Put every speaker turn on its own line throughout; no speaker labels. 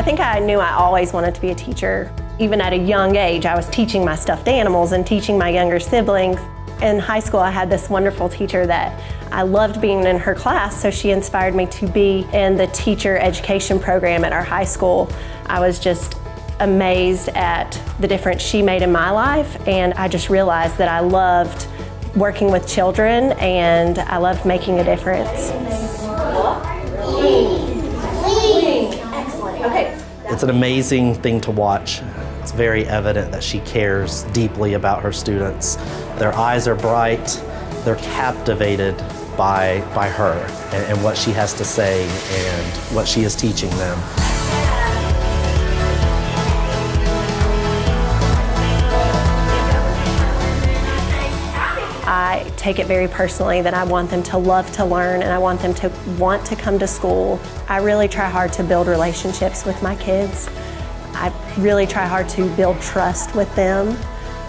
think I knew I always wanted to be a teacher. Even at a young age, I was teaching my stuffed animals and teaching my younger siblings. In high school, I had this wonderful teacher that I loved being in her class, so she inspired me to be in the teacher education program at our high school. I was just amazed at the difference she made in my life, and I just realized that I loved working with children and I loved making a difference. Okay.
It's an amazing thing to watch. It's very evident that she cares deeply about her students. Their eyes are bright, they're captivated by her and what she has to say and what she is teaching them.
I take it very personally that I want them to love to learn and I want them to want to come to school. I really try hard to build relationships with my kids. I really try hard to build trust with them,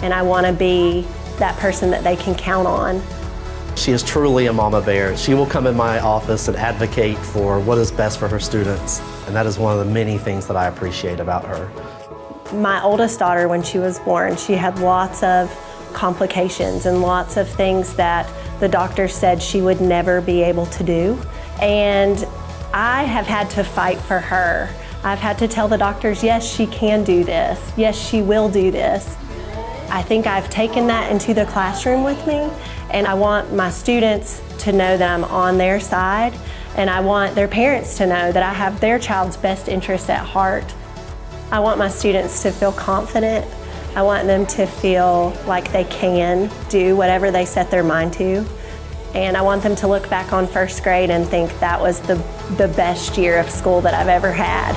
and I want to be that person that they can count on.
She is truly a mama bear. She will come in my office and advocate for what is best for her students, and that is one of the many things that I appreciate about her.
My oldest daughter, when she was born, she had lots of complications and lots of things that the doctor said she would never be able to do. And I have had to fight for her. I've had to tell the doctors, yes, she can do this. Yes, she will do this. I think I've taken that into the classroom with me, and I want my students to know that I'm on their side, and I want their parents to know that I have their child's best interests at heart. I want my students to feel confident. I want them to feel like they can do whatever they set their mind to. And I want them to look back on first grade and think that was the best year of school that I've ever had.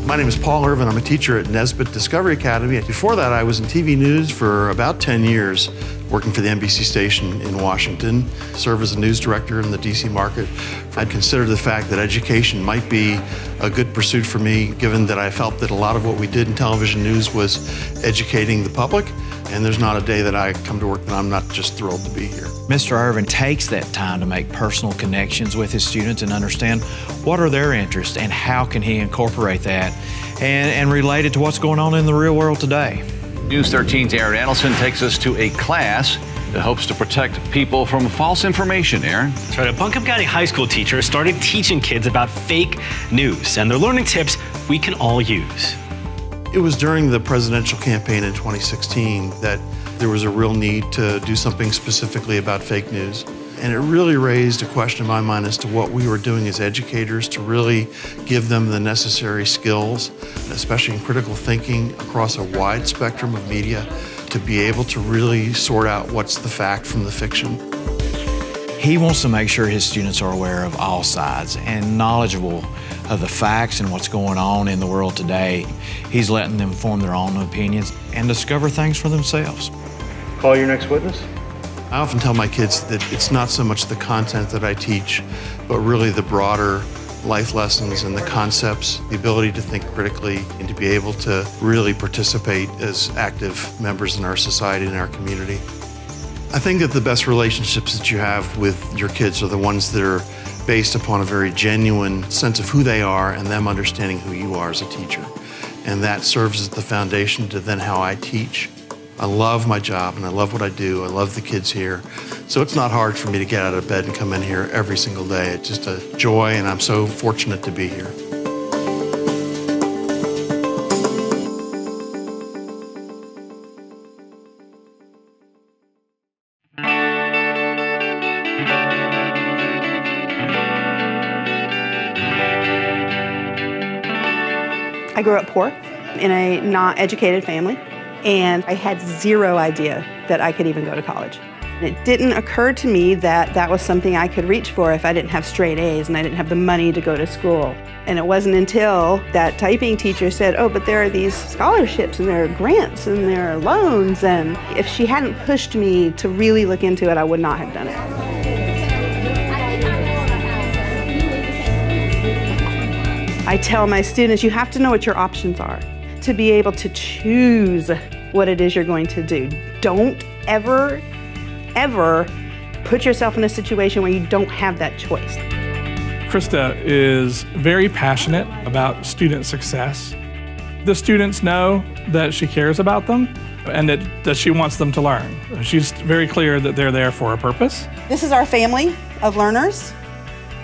My name is Paul Irvin. I'm a teacher at Nesbitt Discovery Academy. Before that, I was in TV news for about 10 years, working for the NBC station in Washington, served as a news director in the DC market. I'd considered the fact that education might be a good pursuit for me, given that I felt that a lot of what we did in television news was educating the public, and there's not a day that I come to work and I'm not just thrilled to be here.
Mr. Irvin takes that time to make personal connections with his students and understand what are their interests and how can he incorporate that and relate it to what's going on in the real world today.
News 13's Aaron Adelson takes us to a class that hopes to protect people from false information, Aaron.
That's right. A Buncombe County high school teacher started teaching kids about fake news, and they're learning tips we can all use.
It was during the presidential campaign in 2016 that there was a real need to do something specifically about fake news. And it really raised a question in my mind as to what we were doing as educators to really give them the necessary skills, especially in critical thinking across a wide spectrum of media, to be able to really sort out what's the fact from the fiction.
He wants to make sure his students are aware of all sides and knowledgeable of the facts and what's going on in the world today. He's letting them form their own opinions and discover things for themselves.
Call your next witness.
I often tell my kids that it's not so much the content that I teach, but really the broader life lessons and the concepts, the ability to think critically and to be able to really participate as active members in our society and our community. I think that the best relationships that you have with your kids are the ones that are based upon a very genuine sense of who they are and them understanding who you are as a teacher. And that serves as the foundation to then how I teach. I love my job and I love what I do. I love the kids here. So it's not hard for me to get out of bed and come in here every single day. It's just a joy, and I'm so fortunate to be here.
I grew up poor in a not educated family, and I had zero idea that I could even go to college. It didn't occur to me that that was something I could reach for if I didn't have straight A's and I didn't have the money to go to school. And it wasn't until that typing teacher said, oh, but there are these scholarships and there are grants and there are loans. And if she hadn't pushed me to really look into it, I would not have done it. I tell my students, you have to know what your options are to be able to choose what it is you're going to do. Don't ever, ever put yourself in a situation where you don't have that choice.
Krista is very passionate about student success. The students know that she cares about them and that she wants them to learn. She's very clear that they're there for a purpose.
This is our family of learners.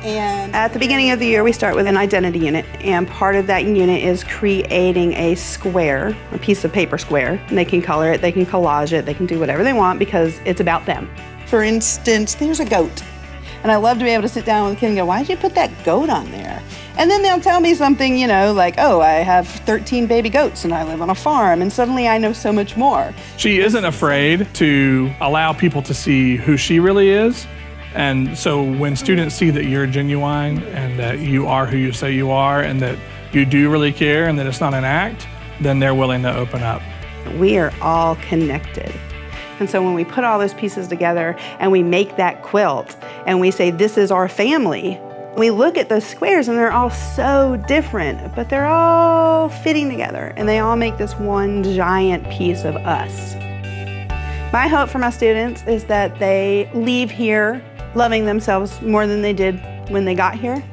And at the beginning of the year, we start with an identity unit. And part of that unit is creating a square, a piece of paper square. And they can color it, they can collage it, they can do whatever they want because it's about them. For instance, there's a goat. And I love to be able to sit down with a kid and go, why'd you put that goat on there? And then they'll tell me something, you know, like, oh, I have 13 baby goats and I live on a farm. And suddenly I know so much more.
She isn't afraid to allow people to see who she really is. And so when students see that you're genuine and that you are who you say you are and that you do really care and that it's not an act, then they're willing to open up.
We are all connected. And so when we put all those pieces together and we make that quilt and we say, this is our family, we look at those squares and they're all so different, but they're all fitting together and they all make this one giant piece of us. My hope for my students is that they leave here loving themselves more than they did when they got here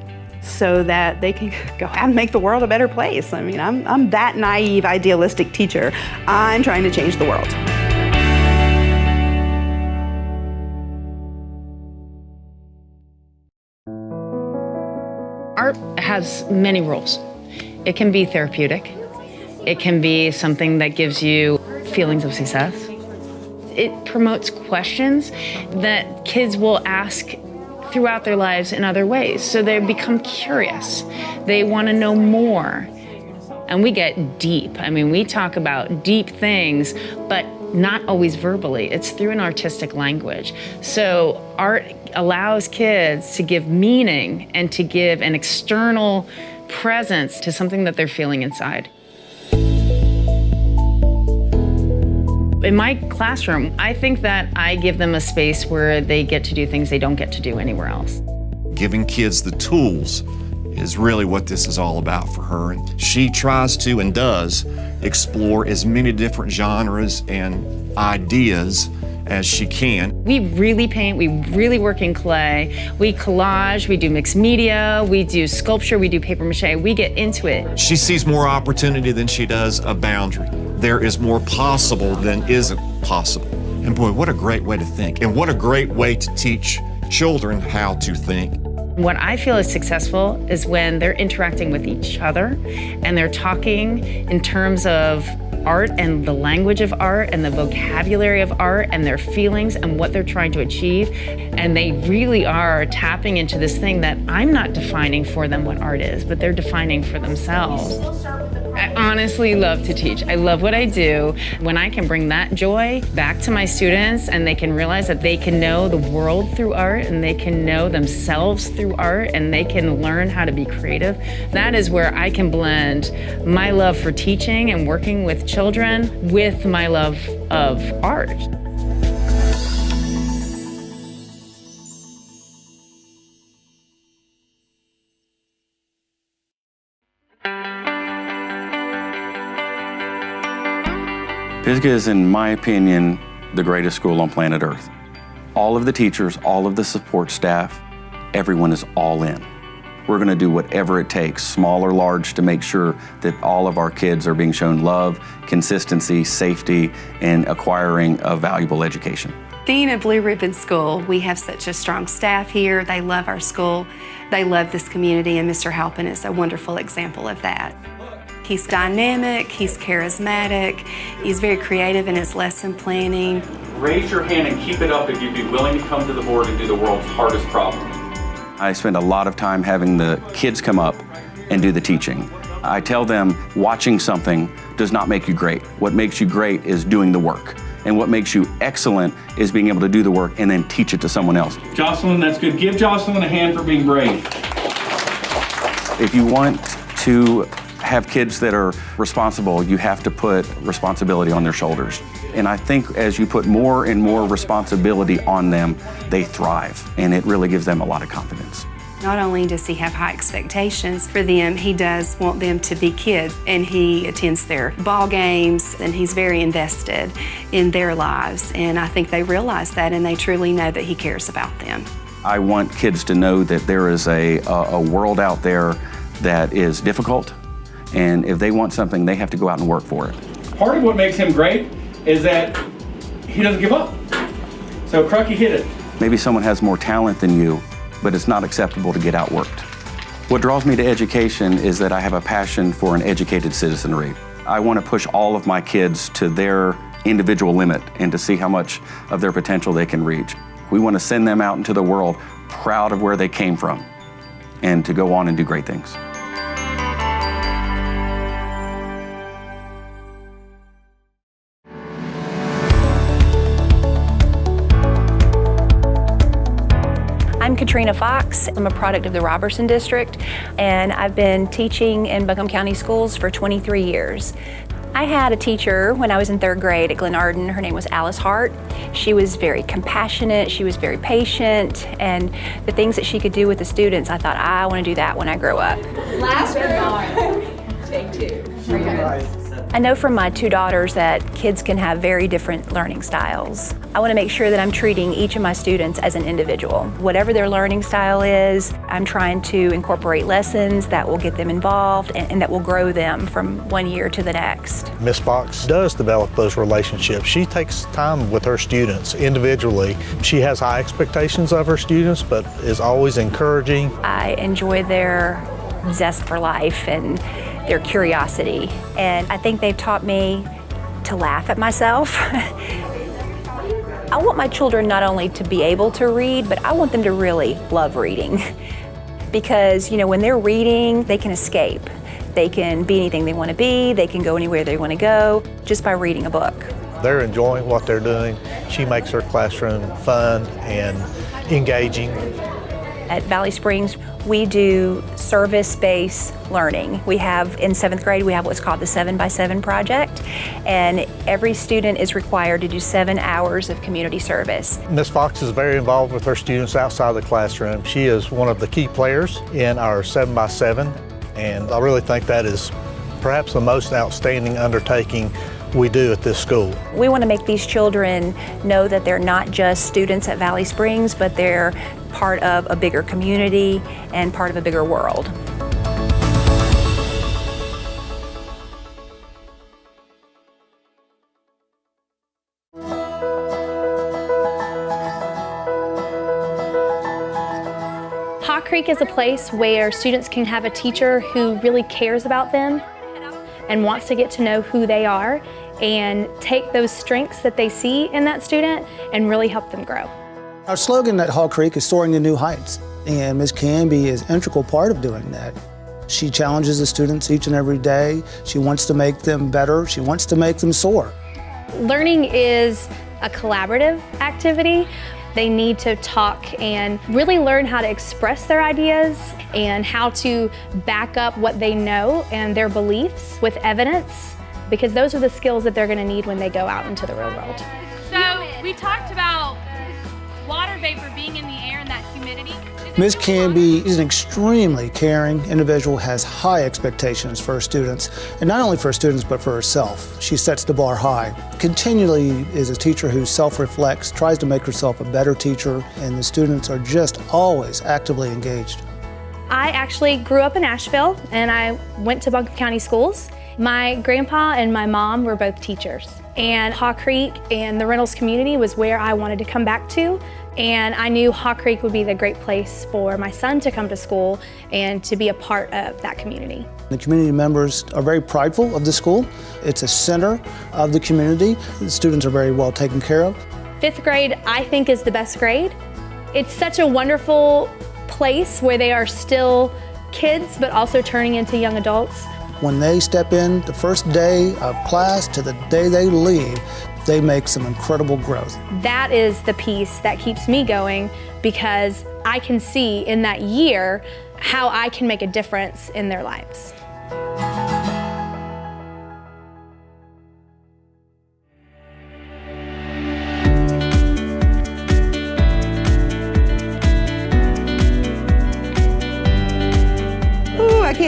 so that they can go out and make the world a better place. I mean, I'm that naive, idealistic teacher. I'm trying to change the world.
Art has many roles. It can be therapeutic. It can be something that gives you feelings of success. It promotes questions that kids will ask throughout their lives in other ways. So they become curious. They want to know more. And we get deep. I mean, we talk about deep things, but not always verbally. It's through an artistic language. So art allows kids to give meaning and to give an external presence to something that they're feeling inside. In my classroom, I think that I give them a space where they get to do things they don't get to do anywhere else.
Giving kids the tools is really what this is all about for her. And she tries to and does explore as many different genres and ideas as she can.
We really paint, we really work in clay, we collage, we do mixed media, we do sculpture, we do paper mache, we get into it.
She sees more opportunity than she does a boundary. There is more possible than isn't possible. And boy, what a great way to think. And what a great way to teach children how to think.
What I feel is successful is when they're interacting with each other and they're talking in terms of art and the language of art and the vocabulary of art and their feelings and what they're trying to achieve. And they really are tapping into this thing that I'm not defining for them what art is, but they're defining for themselves. I honestly love to teach. I love what I do. When I can bring that joy back to my students and they can realize that they can know the world through art and they can know themselves through art and they can learn how to be creative, that is where I can blend my love for teaching and working with children with my love of art.
Pisgah is, in my opinion, the greatest school on planet Earth. All of the teachers, all of the support staff, everyone is all in. We're going to do whatever it takes, small or large, to make sure that all of our kids are being shown love, consistency, safety, and acquiring a valuable education.
Being a Blue Ribbon school, we have such a strong staff here. They love our school. They love this community, and Mr. Halpin is a wonderful example of that. He's dynamic, he's charismatic, he's very creative in his lesson planning.
Raise your hand and keep it up if you'd be willing to come to the board and do the world's hardest problem.
I spend a lot of time having the kids come up and do the teaching. I tell them watching something does not make you great. What makes you great is doing the work. And what makes you excellent is being able to do the work and then teach it to someone else.
Jocelyn, that's good. Give Jocelyn a hand for being brave.
If you want to have kids that are responsible, you have to put responsibility on their shoulders. And I think as you put more and more responsibility on them, they thrive, and it really gives them a lot of confidence.
Not only does he have high expectations for them, he does want them to be kids, and he attends their ball games, and he's very invested in their lives. And I think they realize that, and they truly know that he cares about them.
I want kids to know that there is a world out there that is difficult, and if they want something, they have to go out and work for it.
Part of what makes him great is that he doesn't give up. So Crucky hit it.
Maybe someone has more talent than you, but it's not acceptable to get outworked. What draws me to education is that I have a passion for an educated citizenry. I want to push all of my kids to their individual limit and to see how much of their potential they can reach. We want to send them out into the world proud of where they came from and to go on and do great things.
I'm Katrina Fox. I'm a product of the Robertson District, and I've been teaching in Buncombe County Schools for 23 years. I had a teacher when I was in 3rd grade at Glenarden. Her name was Alice Hart. She was very compassionate, she was very patient, and the things that she could do with the students, I thought, I want to do that when I grow up.
Last one. Take 2.
I know from my 2 daughters that kids can have very different learning styles. I want to make sure that I'm treating each of my students as an individual. Whatever their learning style is, I'm trying to incorporate lessons that will get them involved and that will grow them from one year to the next.
Ms. Fox does develop those relationships. She takes time with her students individually. She has high expectations of her students, but is always encouraging.
I enjoy their zest for life and their curiosity, and I think they've taught me to laugh at myself. I want my children not only to be able to read, but I want them to really love reading. Because, when they're reading, they can escape. They can be anything they want to be, they can go anywhere they want to go, just by reading a book.
They're enjoying what they're doing. She makes her classroom fun and engaging.
At Valley Springs, we do service-based learning. We have, in 7th grade, we have what's called the 7x7 project, and every student is required to do 7 hours of community service.
Ms. Fox is very involved with her students outside the classroom. She is one of the key players in our 7x7, and I really think that is perhaps the most outstanding undertaking we do at this school.
We want to make these children know that they're not just students at Valley Springs, but they're part of a bigger community and part of a bigger world.
Hawk Creek is a place where students can have a teacher who really cares about them and wants to get to know who they are and take those strengths that they see in that student and really help them grow.
Our slogan at Hawk Creek is soaring to new heights, and Ms. Camby is an integral part of doing that. She challenges the students each and every day. She wants to make them better. She wants to make them soar.
Learning is a collaborative activity. They need to talk and really learn how to express their ideas and how to back up what they know and their beliefs with evidence, because those are the skills that they're going to need when they go out into the real world.
So we talked about water vapor being in the air and that humidity.
Ms. Camby is an extremely caring individual, has high expectations for her students, and not only for her students, but for herself. She sets the bar high. Continually is a teacher who self-reflects, tries to make herself a better teacher, and the students are just always actively engaged.
I actually grew up in Asheville, and I went to Buncombe County Schools. My grandpa and my mom were both teachers, and Hawk Creek and the Reynolds community was where I wanted to come back to, and I knew Hawk Creek would be the great place for my son to come to school and to be a part of that community.
The community members are very prideful of the school. It's a center of the community. The students are very well taken care of.
5th grade, I think, is the best grade. It's such a wonderful place where they are still kids, but also turning into young adults.
When they step in the first day of class to the day they leave, they make some incredible growth.
That is the piece that keeps me going, because I can see in that year how I can make a difference in their lives.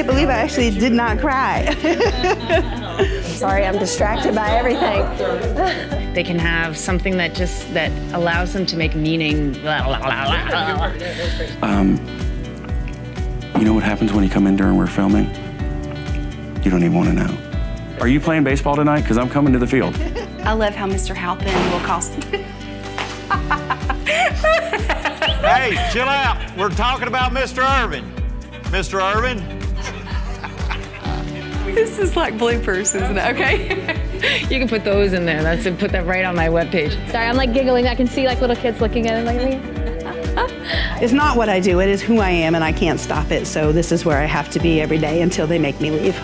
can't believe I actually did not cry.
Sorry, I'm distracted by everything.
They can have something that allows them to make meaning.
You know what happens when you come in during we're filming? You don't even want to know. Are you playing baseball tonight? Because I'm coming to the field.
I love how Mr. Halpin will cost.
Hey, chill out. We're talking about Mr. Irvin. Mr. Irvin.
This is like bloopers, isn't it? Okay.
You can put those in there. Put that right on my webpage.
Sorry, I'm like giggling. I can see like little kids looking at it like me.
It's not what I do, it is who I am, and I can't stop it. So this is where I have to be every day until they make me leave.